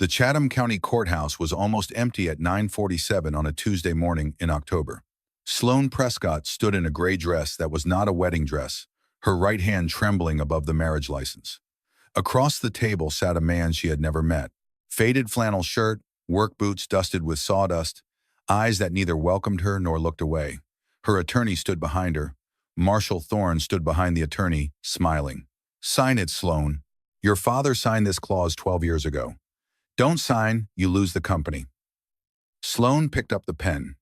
The Chatham County Courthouse was almost empty at 9:47 on a Tuesday morning in October. Sloane Prescott stood in a gray dress that was not a wedding dress, her right hand trembling above the marriage license. Across the table sat a man she had never met. Faded flannel shirt, work boots dusted with sawdust, eyes that neither welcomed her nor looked away. Her attorney stood behind her. Marshall Thorne stood behind the attorney, smiling. "Sign it, Sloane. Your father signed this clause 12 years ago. Don't sign, you lose the company." Sloane picked up the pen.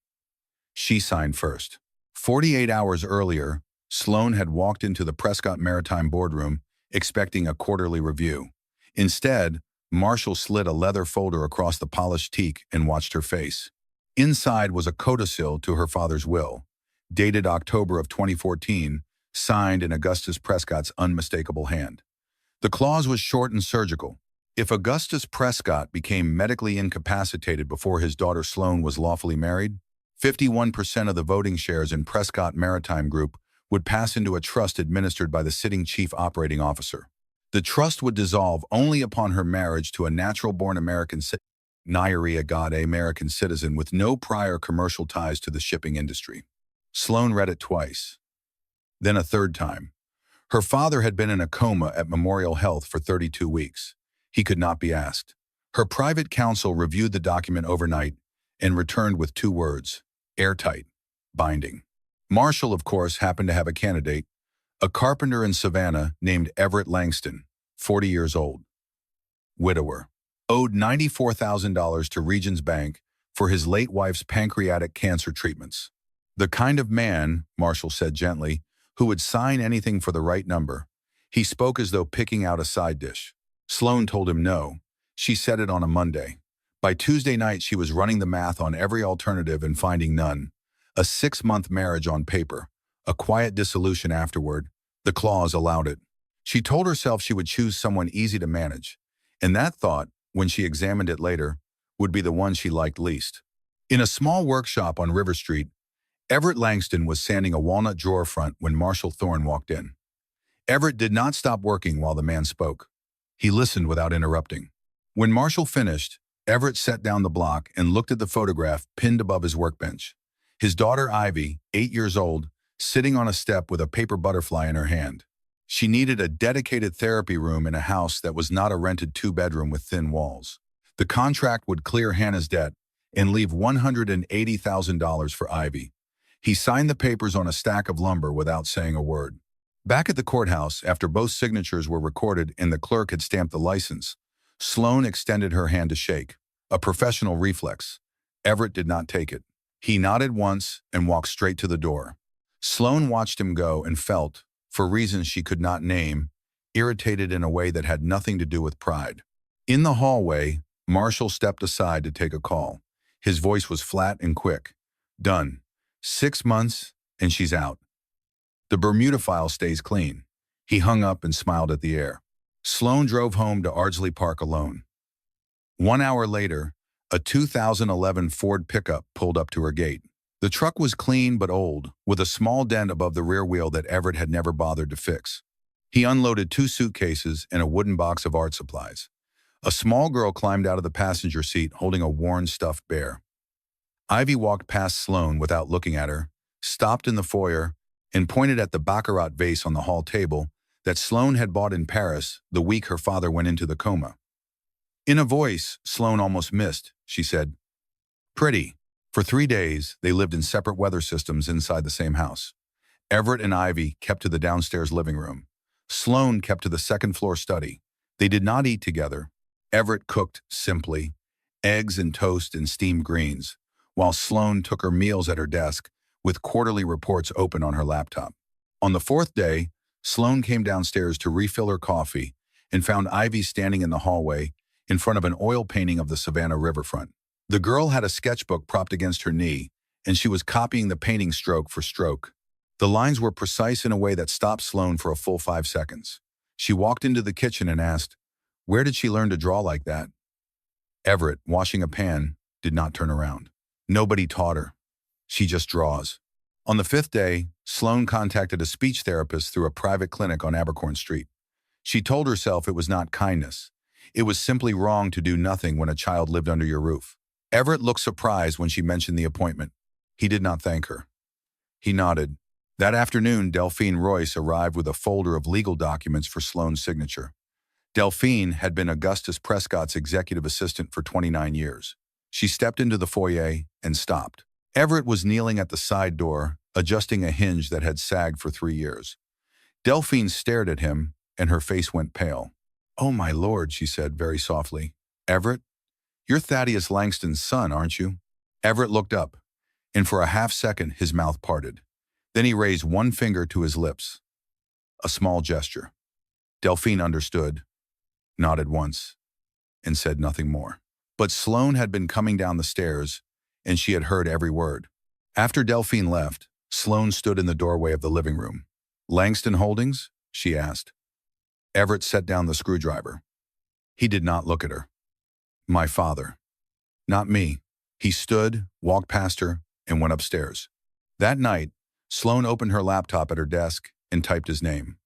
She signed first. 48 hours earlier, Sloane had walked into the Prescott Maritime boardroom expecting a quarterly review. Instead, Marshall slid a leather folder across the polished teak and watched her face. Inside was a codicil to her father's will, dated October of 2014, signed in Augustus Prescott's unmistakable hand. The clause was short and surgical. If Augustus Prescott became medically incapacitated before his daughter Sloane was lawfully married, 51% of the voting shares in Prescott Maritime Group would pass into a trust administered by the sitting chief operating officer. The trust would dissolve only upon her marriage to a natural-born American citizen, Nairi Agade, American citizen with no prior commercial ties to the shipping industry. Sloane read it twice, then a third time. Her father had been in a coma at Memorial Health for 32 weeks. He could not be asked. Her private counsel reviewed the document overnight and returned with 2 words: airtight, binding. Marshall, of course, happened to have a candidate, a carpenter in Savannah named Everett Langston, 40 years old. Widower. Owed $94,000 to Regions Bank for his late wife's pancreatic cancer treatments. The kind of man, Marshall said gently, who would sign anything for the right number. He spoke as though picking out a side dish. Sloane told him no. She said it on a Monday. By Tuesday night, she was running the math on every alternative and finding none. A 6-month marriage on paper, a quiet dissolution afterward. The clause allowed it. She told herself she would choose someone easy to manage, and that thought, when she examined it later, would be the one she liked least. In a small workshop on River Street, Everett Langston was sanding a walnut drawer front when Marshall Thorne walked in. Everett did not stop working while the man spoke. He listened without interrupting. When Marshall finished, Everett set down the block and looked at the photograph pinned above his workbench. His daughter Ivy, 8 years old, sitting on a step with a paper butterfly in her hand. She needed a dedicated therapy room in a house that was not a rented 2-bedroom with thin walls. The contract would clear Hannah's debt and leave $180,000 for Ivy. He signed the papers on a stack of lumber without saying a word. Back at the courthouse, after both signatures were recorded and the clerk had stamped the license, Sloane extended her hand to shake, a professional reflex. Everett did not take it. He nodded once and walked straight to the door. Sloane watched him go and felt, for reasons she could not name, irritated in a way that had nothing to do with pride. In the hallway, Marshall stepped aside to take a call. His voice was flat and quick. "Done. 6 months, and she's out. The Bermuda file stays clean." He hung up and smiled at the air. Sloane drove home to Ardsley Park alone. 1 hour later, a 2011 Ford pickup pulled up to her gate. The truck was clean but old, with a small dent above the rear wheel that Everett had never bothered to fix. He unloaded 2 suitcases and a wooden box of art supplies. A small girl climbed out of the passenger seat holding a worn stuffed bear. Ivy walked past Sloane without looking at her, stopped in the foyer, and pointed at the baccarat vase on the hall table that Sloane had bought in Paris the week her father went into the coma. In a voice Sloane almost missed, she said, "Pretty." For 3 days, they lived in separate weather systems inside the same house. Everett and Ivy kept to the downstairs living room. Sloane kept to the second-floor study. They did not eat together. Everett cooked simply, eggs and toast and steamed greens, while Sloane took her meals at her desk with quarterly reports open on her laptop. On the 4th day, Sloane came downstairs to refill her coffee and found Ivy standing in the hallway in front of an oil painting of the Savannah riverfront. The girl had a sketchbook propped against her knee, and she was copying the painting stroke for stroke. The lines were precise in a way that stopped Sloane for a full 5 seconds. She walked into the kitchen and asked, "Where did she learn to draw like that?" Everett, washing a pan, did not turn around. "Nobody taught her. She just draws." On the 5th day, Sloane contacted a speech therapist through a private clinic on Abercorn Street. She told herself it was not kindness. It was simply wrong to do nothing when a child lived under your roof. Everett looked surprised when she mentioned the appointment. He did not thank her. He nodded. That afternoon, Delphine Royce arrived with a folder of legal documents for Sloane's signature. Delphine had been Augustus Prescott's executive assistant for 29 years. She stepped into the foyer and stopped. Everett was kneeling at the side door, adjusting a hinge that had sagged for 3 years. Delphine stared at him, and her face went pale. "Oh, my lord," she said very softly. "Everett, you're Thaddeus Langston's son, aren't you?" Everett looked up, and for a half-second his mouth parted. Then he raised one finger to his lips. A small gesture. Delphine understood, nodded once, and said nothing more. But Sloane had been coming down the stairs, and she had heard every word. After Delphine left, Sloane stood in the doorway of the living room. "Langston Holdings?" she asked. Everett set down the screwdriver. He did not look at her. "My father." "Not me." He stood, walked past her, and went upstairs. That night, Sloane opened her laptop at her desk and typed his name.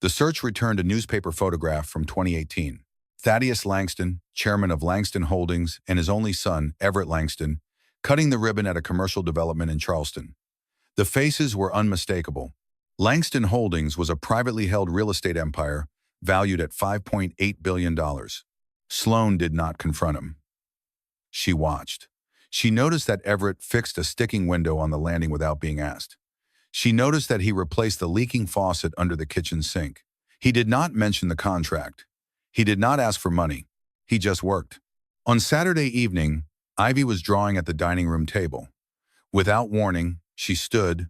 The search returned a newspaper photograph from 2018. Thaddeus Langston, chairman of Langston Holdings, and his only son, Everett Langston, cutting the ribbon at a commercial development in Charleston. The faces were unmistakable. Langston Holdings was a privately held real estate empire valued at $5.8 billion. Sloane did not confront him. She watched. She noticed that Everett fixed a sticking window on the landing without being asked. She noticed that he replaced the leaking faucet under the kitchen sink. He did not mention the contract. He did not ask for money. He just worked. On Saturday evening, Ivy was drawing at the dining room table. Without warning, she stood,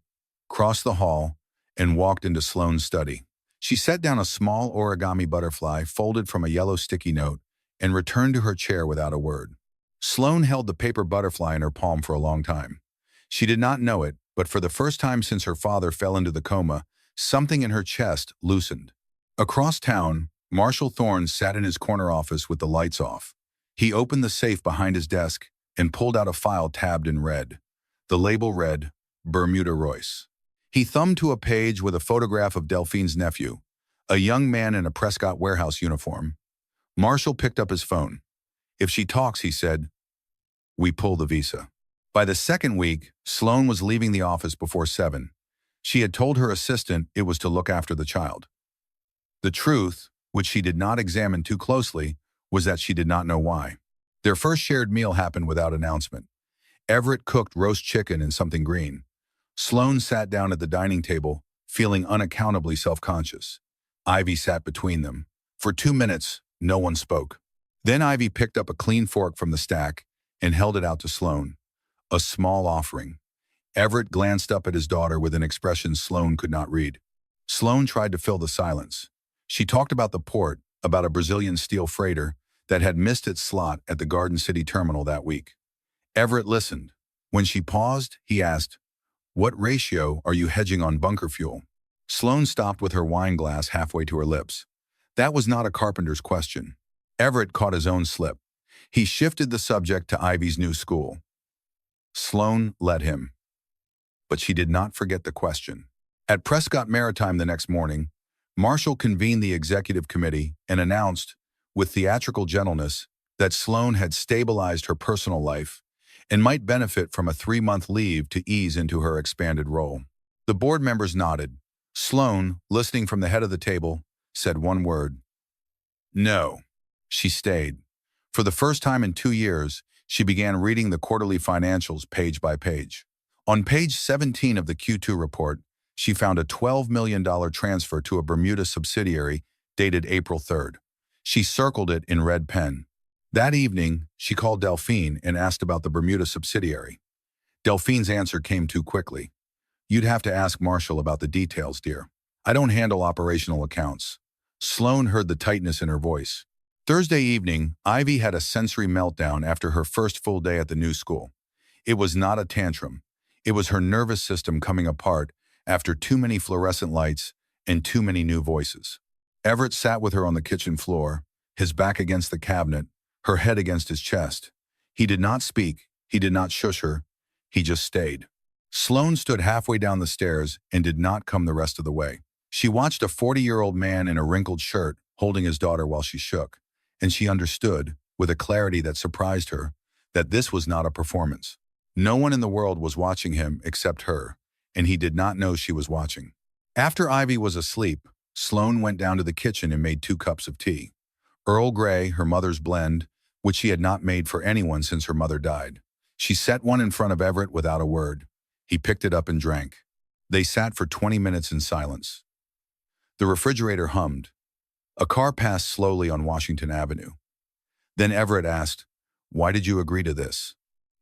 crossed the hall, and walked into Sloane's study. She set down a small origami butterfly folded from a yellow sticky note and returned to her chair without a word. Sloane held the paper butterfly in her palm for a long time. She did not know it, but for the first time since her father fell into the coma, something in her chest loosened. Across town, Marshall Thorne sat in his corner office with the lights off. He opened the safe behind his desk and pulled out a file tabbed in red. The label read, Bermuda Royce. He thumbed to a page with a photograph of Delphine's nephew, a young man in a Prescott warehouse uniform. Marshall picked up his phone. "If she talks," he said, "we pull the visa." By the second week, Sloane was leaving the office before 7. She had told her assistant it was to look after the child. The truth, which she did not examine too closely, was that she did not know why. Their first shared meal happened without announcement. Everett cooked roast chicken and something green. Sloane sat down at the dining table, feeling unaccountably self-conscious. Ivy sat between them. For 2 minutes, no one spoke. Then Ivy picked up a clean fork from the stack and held it out to Sloane. A small offering. Everett glanced up at his daughter with an expression Sloane could not read. Sloane tried to fill the silence. She talked about the port, about a Brazilian steel freighter that had missed its slot at the Garden City terminal that week. Everett listened. When she paused, he asked, "What ratio are you hedging on bunker fuel?" Sloane stopped with her wine glass halfway to her lips. That was not a carpenter's question. Everett caught his own slip. He shifted the subject to Ivy's new school. Sloane let him. But she did not forget the question. At Prescott Maritime the next morning, Marshall convened the executive committee and announced, with theatrical gentleness, that Sloane had stabilized her personal life and might benefit from a 3-month leave to ease into her expanded role. The board members nodded. Sloane, listening from the head of the table, said one word. No. She stayed. For the first time in 2 years, she began reading the quarterly financials page by page. On page 17 of the Q2 report, she found a $12 million transfer to a Bermuda subsidiary dated April 3rd. She circled it in red pen. That evening, she called Delphine and asked about the Bermuda subsidiary. Delphine's answer came too quickly. "You'd have to ask Marshall about the details, dear. I don't handle operational accounts." Sloane heard the tightness in her voice. Thursday evening, Ivy had a sensory meltdown after her first full day at the new school. It was not a tantrum. It was her nervous system coming apart after too many fluorescent lights and too many new voices. Everett sat with her on the kitchen floor, his back against the cabinet, her head against his chest. He did not speak. He did not shush her. He just stayed. Sloane stood halfway down the stairs and did not come the rest of the way. She watched a 40-year-old man in a wrinkled shirt holding his daughter while she shook. and she understood, with a clarity that surprised her, that this was not a performance. No one in the world was watching him except her, and he did not know she was watching. After Ivy was asleep, Sloane went down to the kitchen and made 2 cups of tea. Earl Grey, her mother's blend, which she had not made for anyone since her mother died. She set one in front of Everett without a word. He picked it up and drank. They sat for 20 minutes in silence. The refrigerator hummed. A car passed slowly on Washington Avenue. Then Everett asked, "Why did you agree to this?"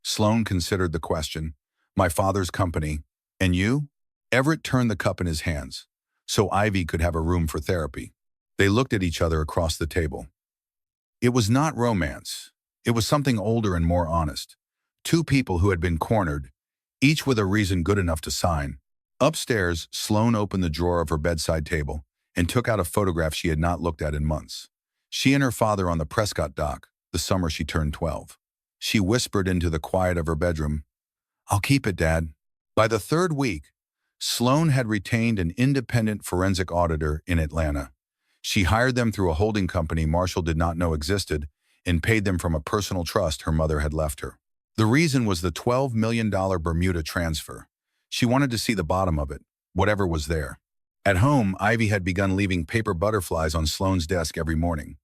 Sloane considered the question. "My father's company. And you?" Everett turned the cup in his hands, so Ivy could have a room for therapy. They looked at each other across the table. It was not romance. It was something older and more honest. 2 people who had been cornered, each with a reason good enough to sign. Upstairs, Sloane opened the drawer of her bedside table and took out a photograph she had not looked at in months. She and her father on the Prescott dock, the summer she turned 12. She whispered into the quiet of her bedroom, "I'll keep it, Dad." By the 3rd week, Sloane had retained an independent forensic auditor in Atlanta. She hired them through a holding company Marshall did not know existed and paid them from a personal trust her mother had left her. The reason was the $12 million Bermuda transfer. She wanted to see the bottom of it, whatever was there. At home, Ivy had begun leaving paper butterflies on Sloane's desk every morning.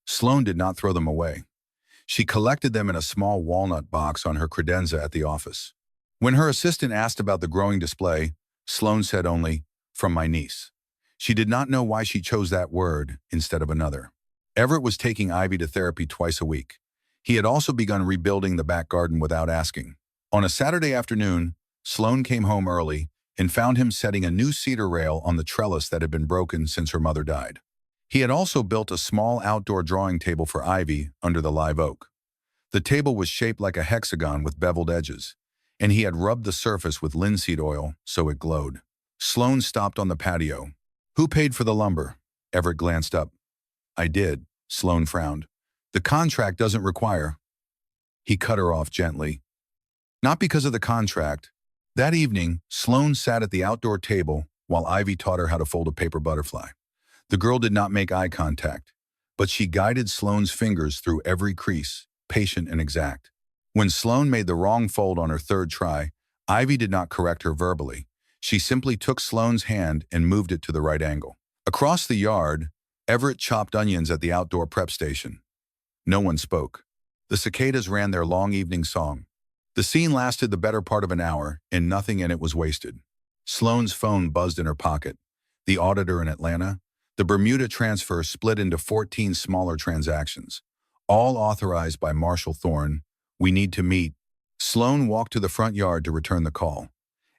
Sloane did not throw them away. She collected them in a small walnut box on her credenza at the office. When her assistant asked about the growing display, Sloane said only, "From my niece." She did not know why she chose that word instead of another. Everett was taking Ivy to therapy twice a week. He had also begun rebuilding the back garden without asking. On a Saturday afternoon, Sloane came home early and found him setting a new cedar rail on the trellis that had been broken since her mother died. He had also built a small outdoor drawing table for Ivy under the live oak. The table was shaped like a hexagon with beveled edges, and he had rubbed the surface with linseed oil so it glowed. Sloane stopped on the patio. "Who paid for the lumber?" Everett glanced up. "I did." Sloane frowned. "The contract doesn't require." He cut her off gently. "Not because of the contract." That evening, Sloane sat at the outdoor table while Ivy taught her how to fold a paper butterfly. The girl did not make eye contact, but she guided Sloane's fingers through every crease, patient and exact. When Sloane made the wrong fold on her 3rd try, Ivy did not correct her verbally. She simply took Sloane's hand and moved it to the right angle. Across the yard, Everett chopped onions at the outdoor prep station. No one spoke. The cicadas ran their long evening song. The scene lasted the better part of an hour, and nothing in it was wasted. Sloane's phone buzzed in her pocket. The auditor in Atlanta. The Bermuda transfer split into 14 smaller transactions, all authorized by Marshall Thorne. "We need to meet." Sloane walked to the front yard to return the call.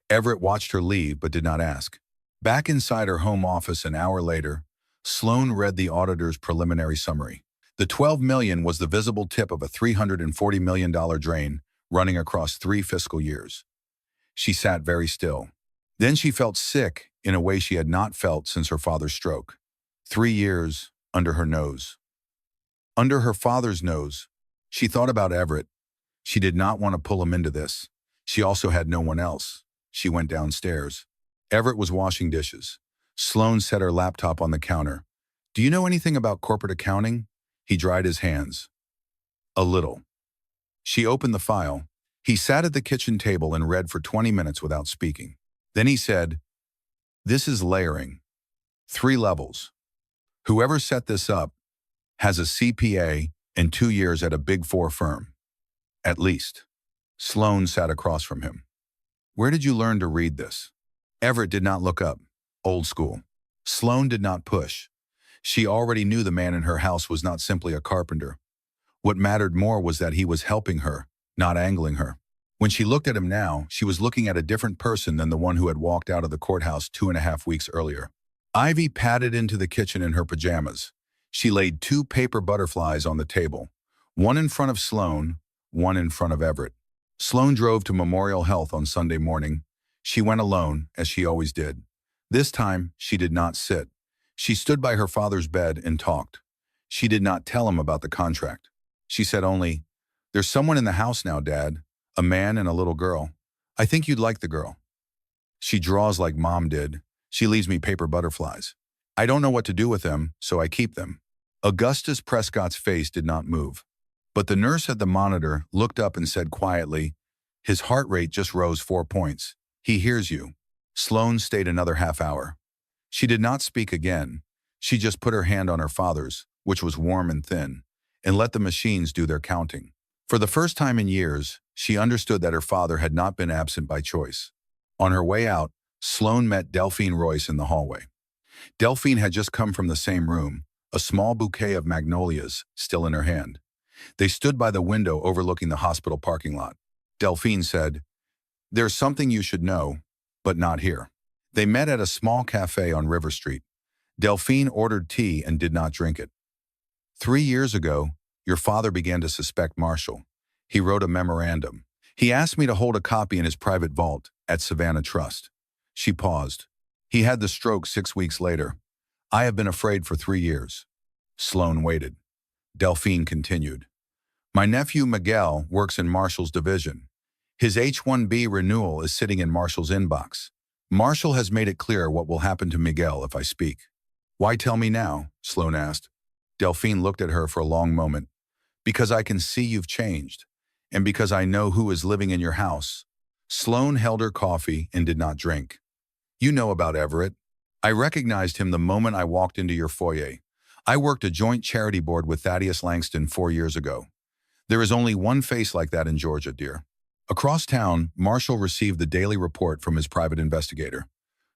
Everett watched her leave but did not ask. Back inside her home office an hour later, Sloane read the auditor's preliminary summary. The $12 million was the visible tip of a $340 million drain running across 3 fiscal years. She sat very still. Then she felt sick in a way she had not felt since her father's stroke. 3 years under her nose. Under her father's nose. She thought about Everett. She did not want to pull him into this. She also had no one else. She went downstairs. Everett was washing dishes. Sloane set her laptop on the counter. "Do you know anything about corporate accounting?" He dried his hands. "A little." She opened the file. He sat at the kitchen table and read for 20 minutes without speaking. Then he said, "This is layering. 3 levels. Whoever set this up has a CPA and 2 years at a Big 4 firm. At least." Sloane sat across from him. "Where did you learn to read this?" Everett did not look up. Old school. Sloane did not push. She already knew the man in her house was not simply a carpenter. What mattered more was that he was helping her, not angling her. When she looked at him now, she was looking at a different person than the one who had walked out of the courthouse 2.5 weeks earlier. Ivy padded into the kitchen in her pajamas. She laid 2 paper butterflies on the table, one in front of Sloane, one in front of Everett. Sloane drove to Memorial Health on Sunday morning. She went alone, as she always did. This time, she did not sit. She stood by her father's bed and talked. She did not tell him about the contract. She said only, "There's someone in the house now, Dad. A man and a little girl. I think you'd like the girl. She draws like Mom did. She leaves me paper butterflies. I don't know what to do with them, so I keep them." Augustus Prescott's face did not move. But the nurse at the monitor looked up and said quietly, "His heart rate just rose 4 points. He hears you." Sloane stayed another half hour. She did not speak again. She just put her hand on her father's, which was warm and thin, and let the machines do their counting. For the first time in years, she understood that her father had not been absent by choice. On her way out, Sloane met Delphine Royce in the hallway. Delphine had just come from the same room, a small bouquet of magnolias still in her hand. They stood by the window overlooking the hospital parking lot. Delphine said, "There's something you should know, but not here." They met at a small cafe on River Street. Delphine ordered tea and did not drink it. "3 years ago, your father began to suspect Marshall. He wrote a memorandum. He asked me to hold a copy in his private vault at Savannah Trust." She paused. "He had the stroke 6 weeks later. I have been afraid for 3 years." Sloane waited. Delphine continued. "My nephew Miguel works in Marshall's division. His H-1B renewal is sitting in Marshall's inbox. Marshall has made it clear what will happen to Miguel if I speak." "Why tell me now?" Sloane asked. Delphine looked at her for a long moment. "Because I can see you've changed, and because I know who is living in your house." Sloane held her coffee and did not drink. "You know about Everett. I recognized him the moment I walked into your foyer. I worked a joint charity board with Thaddeus Langston 4 years ago. There is only one face like that in Georgia, dear." Across town, Marshall received the daily report from his private investigator.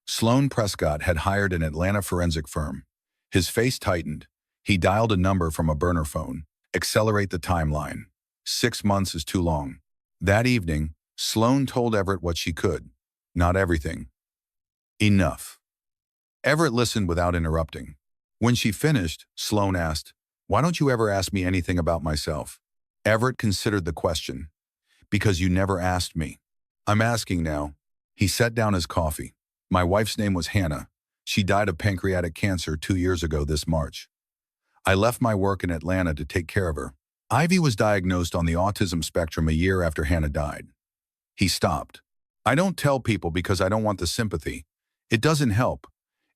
Sloane Prescott had hired an Atlanta forensic firm. His face tightened. He dialed a number from a burner phone. "Accelerate the timeline. 6 months is too long." That evening, Sloane told Everett what she could. Not everything. Enough. Everett listened without interrupting. When she finished, Sloane asked, "Why don't you ever ask me anything about myself?" Everett considered the question. "Because you never asked me. I'm asking now." He set down his coffee. "My wife's name was Hannah. She died of pancreatic cancer 2 years ago this March. I left my work in Atlanta to take care of her. Ivy was diagnosed on the autism spectrum a year after Hannah died." He stopped. "I don't tell people because I don't want the sympathy. It doesn't help.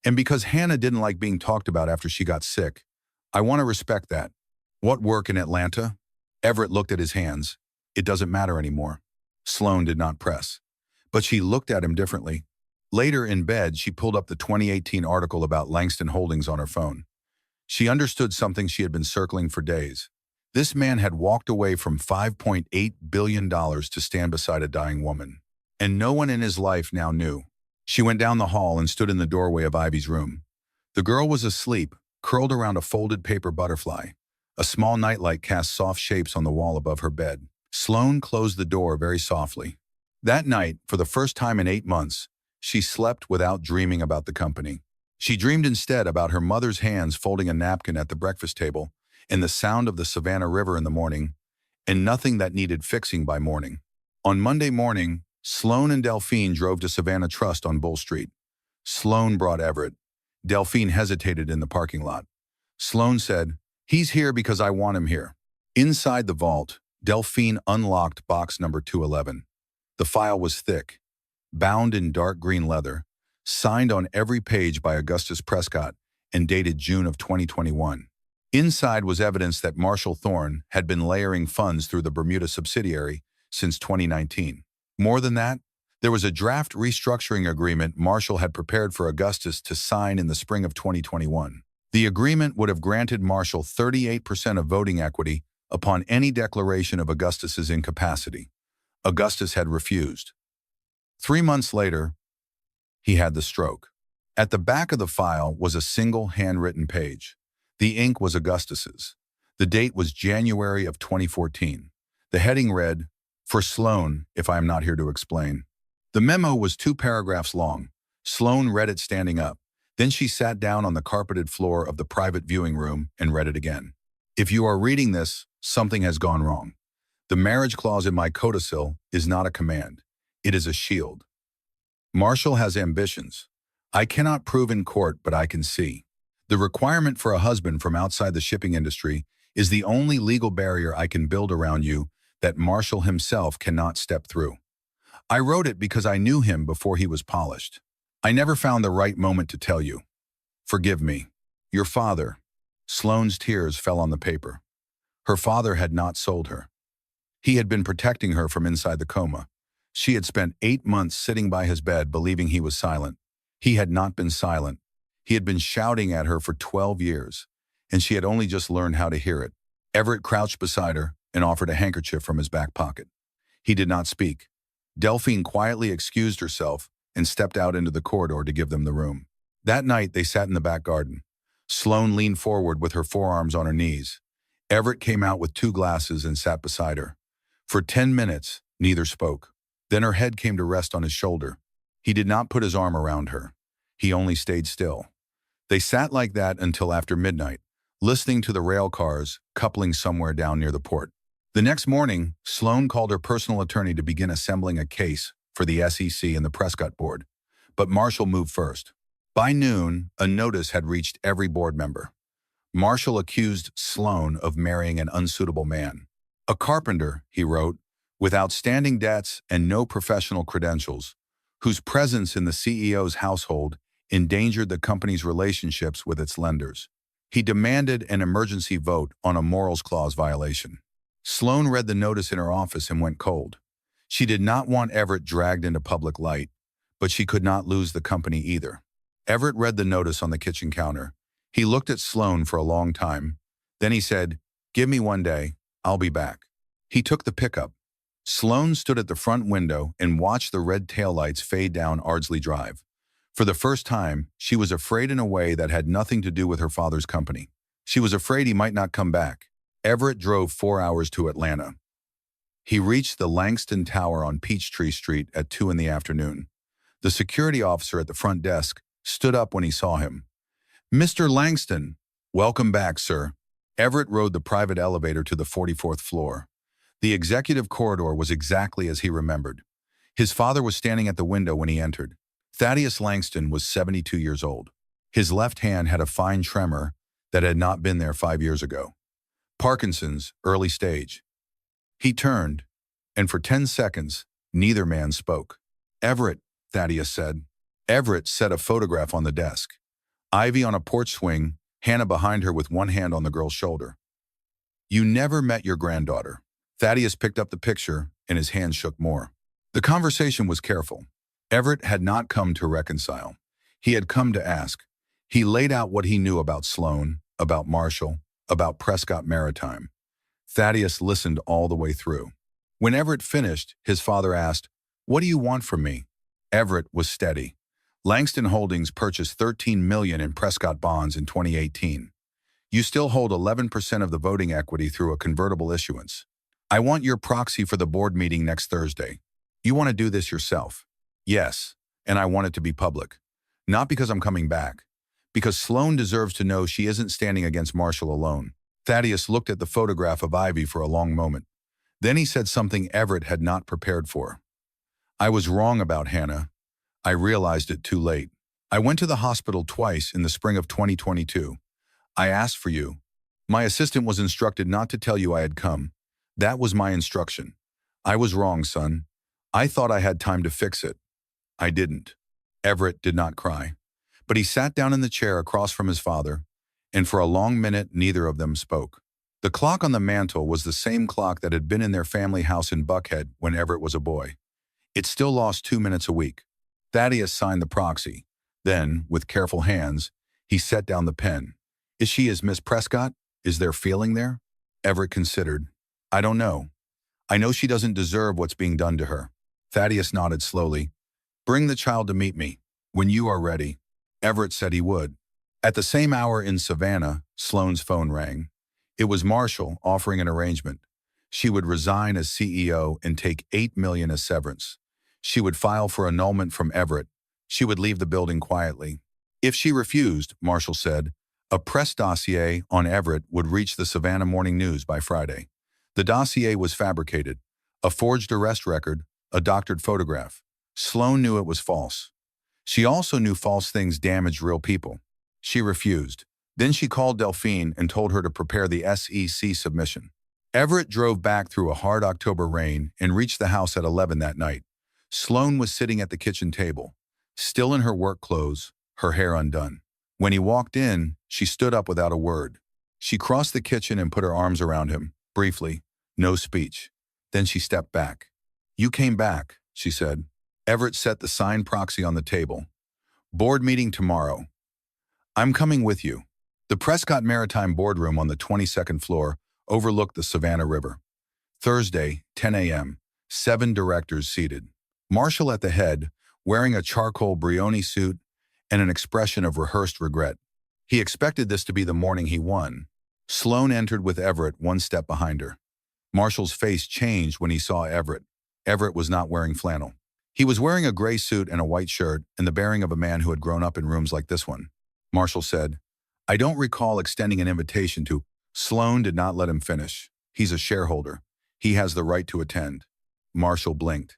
And because Hannah didn't like being talked about after she got sick. I want to respect that." "What work in Atlanta?" Everett looked at his hands. "It doesn't matter anymore." Sloane did not press. But she looked at him differently. Later in bed, she pulled up the 2018 article about Langston Holdings on her phone. She understood something she had been circling for days. This man had walked away from $5.8 billion to stand beside a dying woman. And no one in his life now knew. She went down the hall and stood in the doorway of Ivy's room. The girl was asleep, curled around a folded paper butterfly. A small nightlight cast soft shapes on the wall above her bed. Sloane closed the door very softly. That night, for the first time in 8 months, she slept without dreaming about the company. She dreamed instead about her mother's hands folding a napkin at the breakfast table, and the sound of the Savannah River in the morning, and nothing that needed fixing by morning. On Monday morning, Sloane and Delphine drove to Savannah Trust on Bull Street. Sloane brought Everett. Delphine hesitated in the parking lot. Sloane said, "He's here because I want him here." Inside the vault, Delphine unlocked box number 211. The file was thick, bound in dark green leather, signed on every page by Augustus Prescott, and dated June of 2021. Inside was evidence that Marshall Thorne had been layering funds through the Bermuda subsidiary since 2019. More than that, there was a draft restructuring agreement Marshall had prepared for Augustus to sign in the spring of 2021. The agreement would have granted Marshall 38% of voting equity upon any declaration of Augustus's incapacity. Augustus had refused. 3 months later, he had the stroke. At the back of the file was a single handwritten page. The ink was Augustus's. The date was January of 2014. The heading read, "For Sloane, if I am not here to explain." The memo was 2 paragraphs long. Sloane read it standing up. Then she sat down on the carpeted floor of the private viewing room and read it again. "If you are reading this, something has gone wrong. The marriage clause in my codicil is not a command. It is a shield. Marshall has ambitions. I cannot prove in court, but I can see. The requirement for a husband from outside the shipping industry is the only legal barrier I can build around you that Marshall himself cannot step through. I wrote it because I knew him before he was polished. I never found the right moment to tell you. Forgive me. Your father." Sloane's tears fell on the paper. Her father had not sold her. He had been protecting her from inside the coma. She had spent 8 months sitting by his bed believing he was silent. He had not been silent. He had been shouting at her for 12 years, and she had only just learned how to hear it. Everett crouched beside her and offered a handkerchief from his back pocket. He did not speak. Delphine quietly excused herself and stepped out into the corridor to give them the room. That night, they sat in the back garden. Sloane leaned forward with her forearms on her knees. Everett came out with 2 glasses and sat beside her. For 10 minutes, neither spoke. Then her head came to rest on his shoulder. He did not put his arm around her. He only stayed still. They sat like that until after midnight, listening to the rail cars coupling somewhere down near the port. The next morning, Sloane called her personal attorney to begin assembling a case for the SEC and the Prescott board. But Marshall moved first. By noon, a notice had reached every board member. Marshall accused Sloane of marrying an unsuitable man. A carpenter, he wrote, with outstanding debts and no professional credentials, whose presence in the CEO's household endangered the company's relationships with its lenders. He demanded an emergency vote on a morals clause violation. Sloane read the notice in her office and went cold. She did not want Everett dragged into public light, but she could not lose the company either. Everett read the notice on the kitchen counter. He looked at Sloane for a long time. Then he said, "Give me 1 day. I'll be back." He took the pickup. Sloane stood at the front window and watched the red taillights fade down Ardsley Drive. For the first time, she was afraid in a way that had nothing to do with her father's company. She was afraid he might not come back. Everett drove 4 hours to Atlanta. He reached the Langston Tower on Peachtree Street at 2 in the afternoon. The security officer at the front desk stood up when he saw him. "Mr. Langston." "Welcome back, sir." Everett rode the private elevator to the 44th floor. The executive corridor was exactly as he remembered. His father was standing at the window when he entered. Thaddeus Langston was 72 years old. His left hand had a fine tremor that had not been there 5 years ago. Parkinson's, early stage. He turned, and for 10 seconds, neither man spoke. "Everett," Thaddeus said. Everett set a photograph on the desk. Ivy on a porch swing, Hannah behind her with one hand on the girl's shoulder. "You never met your granddaughter." Thaddeus picked up the picture, and his hands shook more. The conversation was careful. Everett had not come to reconcile. He had come to ask. He laid out what he knew about Sloane, about Marshall, about Prescott Maritime. Thaddeus listened all the way through. When Everett finished, his father asked, "What do you want from me?" Everett was steady. Langston Holdings purchased $13 million in Prescott bonds in 2018. You still hold 11% of the voting equity through a convertible issuance. I want your proxy for the board meeting next Thursday. You want to do this yourself? Yes, and I want it to be public. Not because I'm coming back. Because Sloane deserves to know she isn't standing against Marshall alone. Thaddeus looked at the photograph of Ivy for a long moment. Then he said something Everett had not prepared for. "I was wrong about Hannah. I realized it too late. I went to the hospital twice in the spring of 2022. I asked for you. My assistant was instructed not to tell you I had come. That was my instruction. I was wrong, son. I thought I had time to fix it. I didn't." Everett did not cry, but he sat down in the chair across from his father, and for a long minute neither of them spoke. The clock on the mantel was the same clock that had been in their family house in Buckhead when Everett was a boy. It still lost 2 minutes a week. Thaddeus signed the proxy. Then, with careful hands, he set down the pen. "Is she as Miss Prescott? Is there feeling there?" Everett considered. "I don't know. I know she doesn't deserve what's being done to her." Thaddeus nodded slowly. "Bring the child to meet me. When you are ready." Everett said he would. At the same hour in Savannah, Sloane's phone rang. It was Marshall offering an arrangement. She would resign as CEO and take $8 million as severance. She would file for annulment from Everett. She would leave the building quietly. If she refused, Marshall said, a press dossier on Everett would reach the Savannah Morning News by Friday. The dossier was fabricated. A forged arrest record, a doctored photograph. Sloane knew it was false. She also knew false things damaged real people. She refused. Then she called Delphine and told her to prepare the SEC submission. Everett drove back through a hard October rain and reached the house at 11 that night. Sloane was sitting at the kitchen table, still in her work clothes, her hair undone. When he walked in, she stood up without a word. She crossed the kitchen and put her arms around him, briefly, no speech. Then she stepped back. "You came back," she said. Everett set the signed proxy on the table. "Board meeting tomorrow. I'm coming with you." The Prescott Maritime boardroom on the 22nd floor overlooked the Savannah River. Thursday, 10 a.m., 7 directors seated. Marshall at the head, wearing a charcoal Brioni suit and an expression of rehearsed regret. He expected this to be the morning he won. Sloan entered with Everett one step behind her. Marshall's face changed when he saw Everett. Everett was not wearing flannel. He was wearing a gray suit and a white shirt, and the bearing of a man who had grown up in rooms like this one. Marshall said, "I don't recall extending an invitation to—" Sloan did not let him finish. "He's a shareholder. He has the right to attend." Marshall blinked.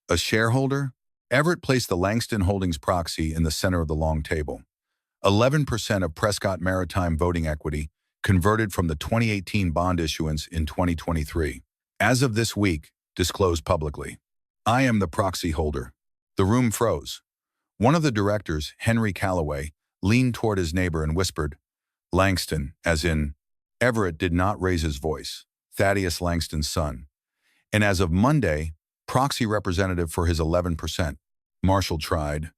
"A shareholder?" Everett placed the Langston Holdings proxy in the center of the long table. 11% of Prescott Maritime voting equity converted from the 2018 bond issuance in 2023. As of this week, disclosed publicly. "I am the proxy holder." The room froze. One of the directors, Henry Calloway, leaned toward his neighbor and whispered, "Langston," as in, Everett did not raise his voice. Thaddeus Langston's son. "And as of Monday, proxy representative for his 11%. Marshall tried.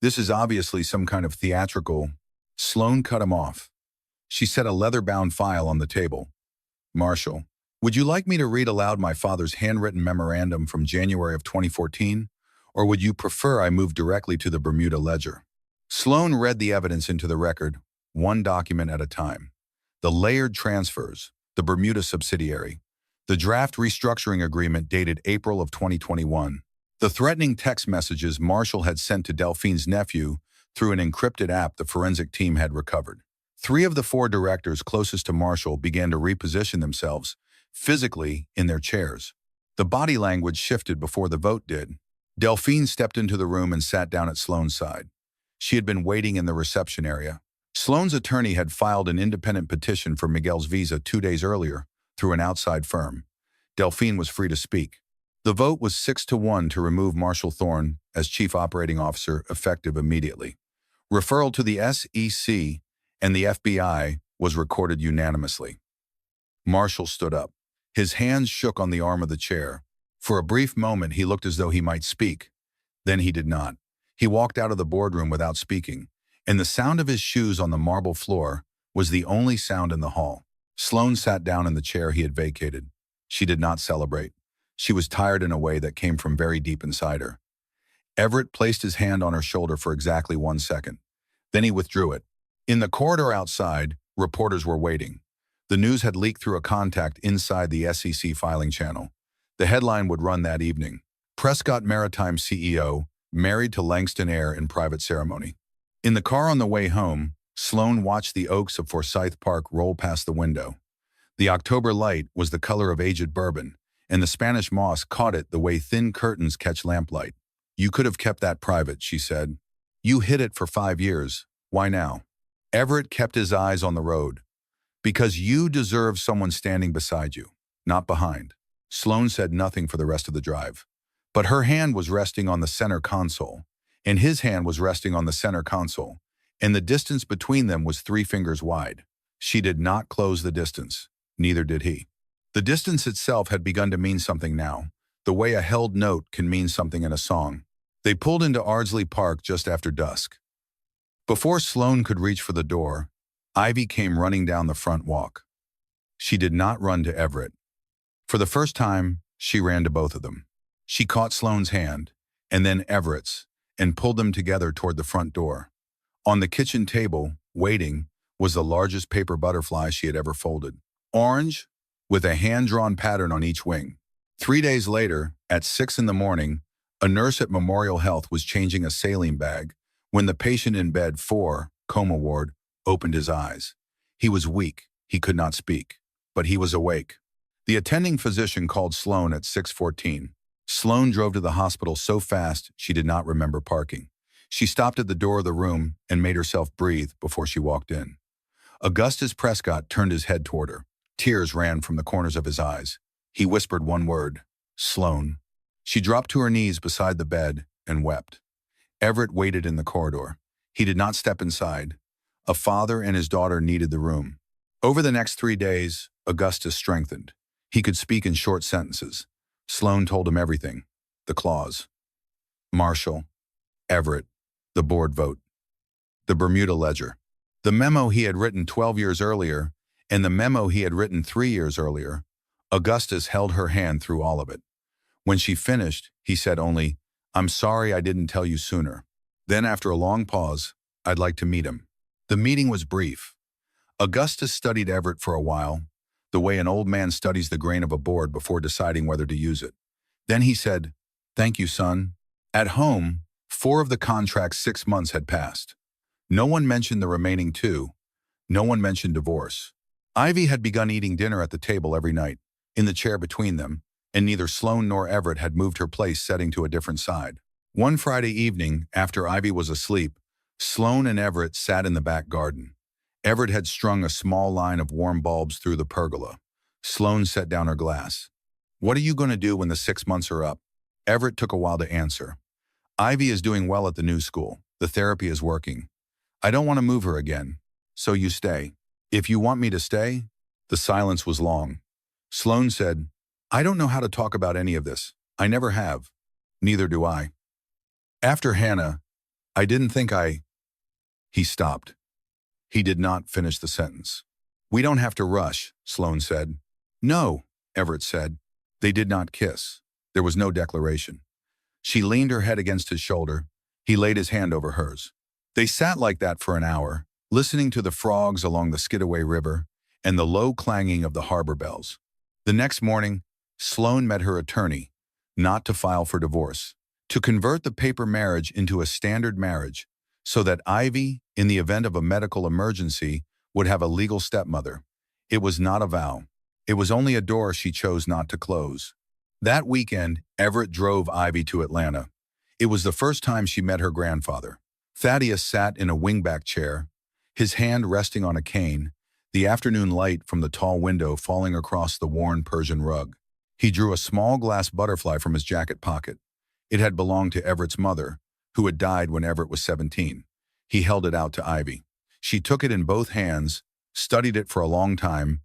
"This is obviously some kind of theatrical—" Sloan cut him off. She set a leather-bound file on the table. "Marshall, would you like me to read aloud my father's handwritten memorandum from January of 2014? Or would you prefer I move directly to the Bermuda ledger?" Sloan read the evidence into the record, one document at a time. The layered transfers, the Bermuda subsidiary, the draft restructuring agreement dated April of 2021, the threatening text messages Marshall had sent to Delphine's nephew through an encrypted app the forensic team had recovered. 3 of the 4 directors closest to Marshall began to reposition themselves, physically, in their chairs. The body language shifted before the vote did. Delphine stepped into the room and sat down at Sloan's side. She had been waiting in the reception area. Sloan's attorney had filed an independent petition for Miguel's visa 2 days earlier through an outside firm. Delphine was free to speak. The vote was 6-1 to remove Marshall Thorne as Chief Operating Officer effective immediately. Referral to the SEC and the FBI was recorded unanimously. Marshall stood up. His hands shook on the arm of the chair. For a brief moment, he looked as though he might speak. Then he did not. He walked out of the boardroom without speaking, and the sound of his shoes on the marble floor was the only sound in the hall. Sloan sat down in the chair he had vacated. She did not celebrate. She was tired in a way that came from very deep inside her. Everett placed his hand on her shoulder for exactly 1 second. Then he withdrew it. In the corridor outside, reporters were waiting. The news had leaked through a contact inside the SEC filing channel. The headline would run that evening: Prescott Maritime CEO married to Langston heir in private ceremony. In the car on the way home, Sloan watched the oaks of Forsyth Park roll past the window. The October light was the color of aged bourbon, and the Spanish moss caught it the way thin curtains catch lamplight. "You could have kept that private," she said. "You hid it for 5 years. Why now?" Everett kept his eyes on the road. "Because you deserve someone standing beside you, not behind." Sloan said nothing for the rest of the drive. But her hand was resting on the center console, and his hand was resting on the center console, and the distance between them was 3 fingers wide. She did not close the distance. Neither did he. The distance itself had begun to mean something now, the way a held note can mean something in a song. They pulled into Ardsley Park just after dusk. Before Sloan could reach for the door, Ivy came running down the front walk. She did not run to Everett. For the first time, she ran to both of them. She caught Sloan's hand, and then Everett's, and pulled them together toward the front door. On the kitchen table, waiting, was the largest paper butterfly she had ever folded. Orange, with a hand-drawn pattern on each wing. 3 days later, at 6 in the morning, a nurse at Memorial Health was changing a saline bag when the patient in bed 4, coma ward, opened his eyes. He was weak. He could not speak. But he was awake. The attending physician called Sloan at 6:14. Sloan drove to the hospital so fast she did not remember parking. She stopped at the door of the room and made herself breathe before she walked in. Augustus Prescott turned his head toward her. Tears ran from the corners of his eyes. He whispered one word: "Sloan." She dropped to her knees beside the bed and wept. Everett waited in the corridor. He did not step inside. A father and his daughter needed the room. Over the next 3 days, Augustus strengthened. He could speak in short sentences. Sloane told him everything. The clause. Marshall. Everett. The board vote. The Bermuda ledger. The memo he had written 12 years earlier and the memo he had written 3 years earlier. Augustus held her hand through all of it. When she finished, he said only, "I'm sorry I didn't tell you sooner." Then after a long pause, "I'd like to meet him." The meeting was brief. Augustus studied Everett for a while, the way an old man studies the grain of a board before deciding whether to use it. Then he said, "Thank you, son." At home, 4 of the contract's 6 months had passed. No one mentioned the remaining 2. No one mentioned divorce. Ivy had begun eating dinner at the table every night, in the chair between them, and neither Sloane nor Everett had moved her place setting to a different side. One Friday evening, after Ivy was asleep, Sloane and Everett sat in the back garden. Everett had strung a small line of warm bulbs through the pergola. Sloane set down her glass. "What are you going to do when the 6 months are up?" Everett took a while to answer. "Ivy is doing well at the new school. The therapy is working. I don't want to move her again. So you stay." "If you want me to stay?" The silence was long. Sloane said, "I don't know how to talk about any of this. I never have. Neither do I. After Hannah, I didn't think I—" He stopped. He did not finish the sentence. "We don't have to rush," Sloane said. "No," Everett said. They did not kiss. There was no declaration. She leaned her head against his shoulder. He laid his hand over hers. They sat like that for an hour, listening to the frogs along the Skidaway River and the low clanging of the harbor bells. The next morning, Sloane met her attorney, not to file for divorce, to convert the paper marriage into a standard marriage so that Ivy, in the event of a medical emergency, would have a legal stepmother. It was not a vow. It was only a door she chose not to close. That weekend, Everett drove Ivy to Atlanta. It was the first time she met her grandfather. Thaddeus sat in a wingback chair, his hand resting on a cane, the afternoon light from the tall window falling across the worn Persian rug. He drew a small glass butterfly from his jacket pocket. It had belonged to Everett's mother, who had died when Everett was 17. He held it out to Ivy. She took it in both hands, studied it for a long time,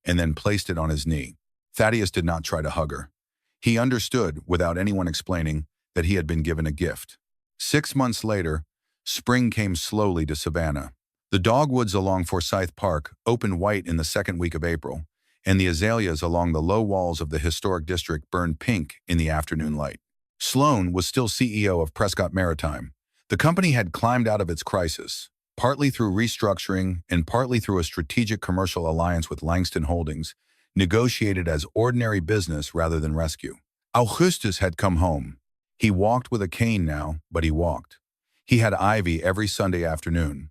and then placed it on his knee. Thaddeus did not try to hug her. He understood, without anyone explaining, that he had been given a gift. 6 months later, spring came slowly to Savannah. The dogwoods along Forsyth Park opened white in the second week of April, and the azaleas along the low walls of the historic district burned pink in the afternoon light. Sloane was still CEO of Prescott Maritime. The company had climbed out of its crisis, partly through restructuring and partly through a strategic commercial alliance with Langston Holdings, negotiated as ordinary business rather than rescue. Augustus had come home. He walked with a cane now, but he walked. He had Ivy every Sunday afternoon.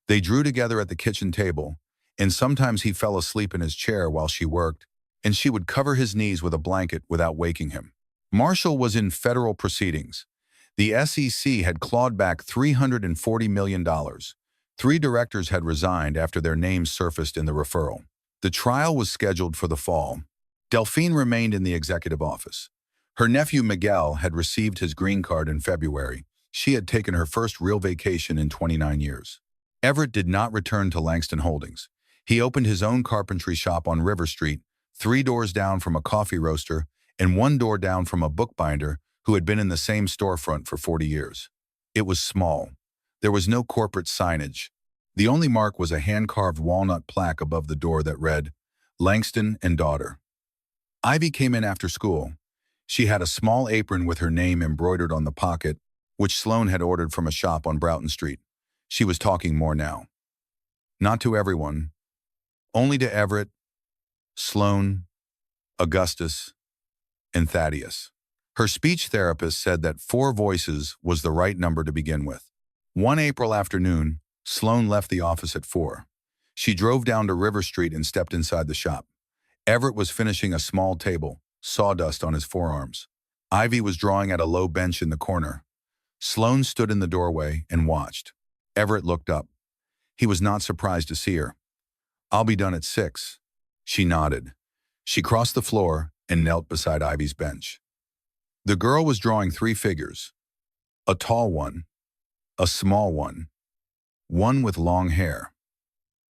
They drew together at the kitchen table, and sometimes he fell asleep in his chair while she worked, and she would cover his knees with a blanket without waking him. Marshall was in federal proceedings. The SEC had clawed back $340 million. 3 directors had resigned after their names surfaced in the referral. The trial was scheduled for the fall. Delphine remained in the executive office. Her nephew Miguel had received his green card in February. She had taken her first real vacation in 29 years. Everett did not return to Langston Holdings. He opened his own carpentry shop on River Street, 3 doors down from a coffee roaster and 1 door down from a bookbinder who had been in the same storefront for 40 years. It was small. There was no corporate signage. The only mark was a hand-carved walnut plaque above the door that read, "Langston and Daughter." Ivy came in after school. She had a small apron with her name embroidered on the pocket, which Sloane had ordered from a shop on Broughton Street. She was talking more now. Not to everyone. Only to Everett, Sloane, Augustus, and Thaddeus. Her speech therapist said that 4 voices was the right number to begin with. One April afternoon, Sloane left the office at 4. She drove down to River Street and stepped inside the shop. Everett was finishing a small table, sawdust on his forearms. Ivy was drawing at a low bench in the corner. Sloane stood in the doorway and watched. Everett looked up. He was not surprised to see her. "I'll be done at 6. She nodded. She crossed the floor and knelt beside Ivy's bench. The girl was drawing 3 figures. A tall one, a small one with long hair.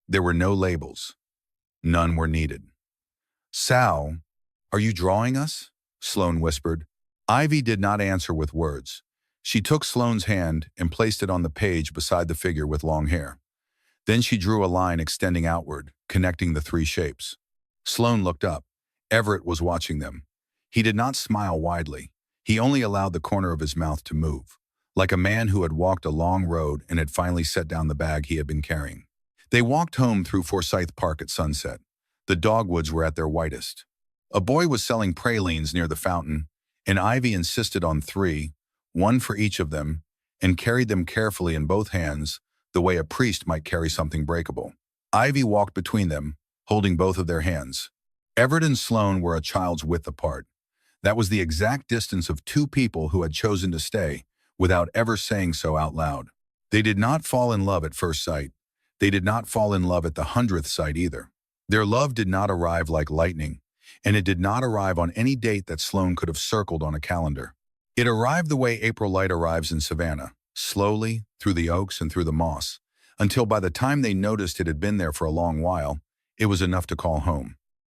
There were no labels. None were needed. "Sal, are you drawing us?" Sloane whispered. Ivy did not answer with words. She took Sloane's hand and placed it on the page beside the figure with long hair. Then she drew a line extending outward, connecting the three shapes. Sloane looked up. Everett was watching them. He did not smile widely. He only allowed the corner of his mouth to move, like a man who had walked a long road and had finally set down the bag he had been carrying. They walked home through Forsyth Park at sunset. The dogwoods were at their whitest. A boy was selling pralines near the fountain, and Ivy insisted on 3, one for each of them, and carried them carefully in both hands, the way a priest might carry something breakable. Ivy walked between them, holding both of their hands. Everett and Sloane were a child's width apart. That was the exact distance of 2 people who had chosen to stay, without ever saying so out loud. They did not fall in love at first sight. They did not fall in love at the 100th sight either. Their love did not arrive like lightning, and it did not arrive on any date that Sloane could have circled on a calendar. It arrived the way April light arrives in Savannah, slowly, through the oaks and through the moss, until by the time they noticed it had been there for a long while, it was enough to call home.